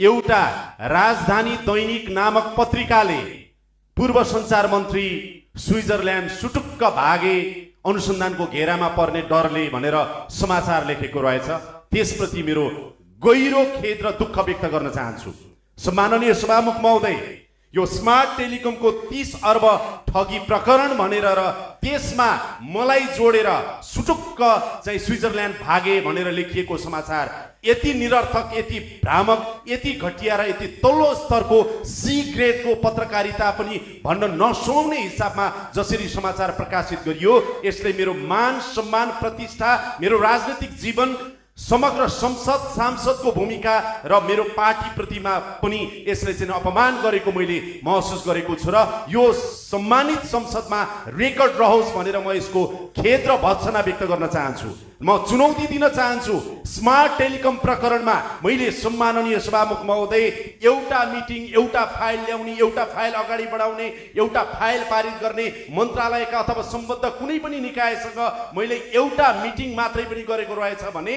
एउटा राजधानी दैनिक नामक पत्रिकाले पूर्व सञ्चार मन्त्री स्विजरल्यान्ड सुटुक्क भागे अनुसन्धानको घेरामा पर्ने डरले भनेर समाचार लेखेको रहेछ। त्यसप्रति मेरो गहिरो खेद र दुःख व्यक्त गर्न चाहन्छु। सम्माननीय सभामुख महोदय, यो स्मार्ट टेलिकमको 30 अर्ब ठगी प्रकरण भनेर र त्यसमा मलाई जोडेर सुटुक्क चाहिँ स्विजरल्यान्ड भागे भनेर लेखिएको समाचार यति निरर्थक, यति भ्रामक, यति घटिया र यति तल्लो स्तरको सी ग्रेडको पत्रकारिता पनि भन्न नसुहाउने हिसाबमा जसरी समाचार प्रकाशित गरियो, यसले मेरो मान सम्मान प्रतिष्ठा, मेरो राजनीतिक जीवन, समग्र संसद सांसदको भूमिका र मेरो पार्टी प्रतिमा पनि यसले चाहिँ अपमान गरेको मैले महसुस गरेको छु र यो सम्मानित संसदमा रेकर्ड रहोस् भनेर म यसको खेद र भर्त्सना व्यक्त गर्न चाहन्छु। म चुनौती दिन चाहन्छु। स्मार्ट टेलिकम प्रकरणमा मैले सम्माननीय सभामुख महोदय एउटा मिटिङ, एउटा फाइल ल्याउने, एउटा फाइल अगाडि बढाउने, एउटा फाइल पारित गर्ने मन्त्रालयका अथवा सम्बद्ध कुनै पनि निकायसँग मैले एउटा मिटिङ मात्रै पनि गरेको रहेछ भने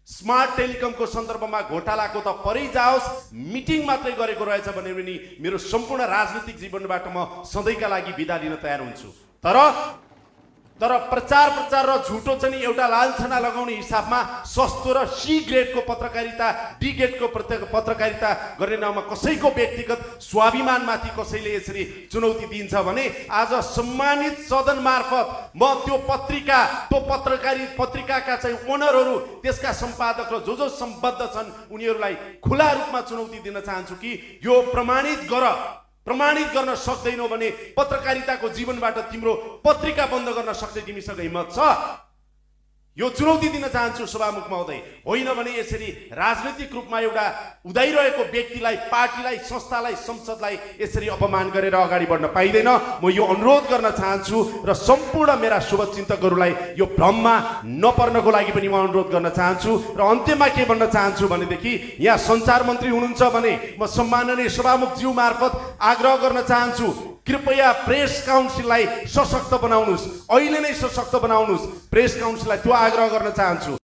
स्मार्ट टेलिकमको सन्दर्भमा घोटालाको त परै जाओस्, मिटिङ मात्रै गरेको रहेछ भने पनि मेरो सम्पूर्ण राजनीतिक जीवनबाट म सधैँका लागि बिदा लिन तयार हुन्छु। तर प्रचार र झुटो चाहिँ एउटा लान्छना लगाउने हिसाबमा सस्तो र सी ग्रेडको पत्रकारिता, डी ग्रेडको पत्रकारिता गर्ने नाममा कसैको व्यक्तिगत स्वाभिमानमाथि कसैले यसरी चुनौती दिन्छ भने आज सम्मानित सदन मार्फत म त्यो पत्रिकाका चाहिँ ओनरहरू, त्यसका सम्पादक र जो सम्बद्ध छन् उनीहरूलाई खुला रूपमा चुनौती दिन चाहन्छु कि यो प्रमाणित गर्न सक्दैनौ भने पत्रकारिताको जीवनबाट तिम्रो पत्रिका बन्द गर्न सक्दै तिमीसँग हिम्मत छ? यो चुनौती दिन चाहन्छु सभामुख महोदय। होइन भने यसरी राजनीतिक रूपमा एउटा उदाइरहेको व्यक्तिलाई, पार्टीलाई, संस्थालाई, संसदलाई यसरी अपमान गरेर अगाडि बढ्न पाइँदैन। म यो अनुरोध गर्न चाहन्छु र सम्पूर्ण मेरा शुभचिन्तकहरूलाई यो भ्रममा नपर्नको लागि पनि म अनुरोध गर्न चाहन्छु। र अन्त्यमा के भन्न चाहन्छु भनेदेखि यहाँ सञ्चार मन्त्री हुनुहुन्छ भने म सम्माननीय सभामुखज्यू मार्फत आग्रह गर्न चाहन्छु, कृपया प्रेस काउन्सिललाई सशक्त बनाउनुहोस्, अहिले नै सशक्त बनाउनुहोस्। प्रेस काउन्सिललाई त्यो आग्रह गर्न चाहन्छु।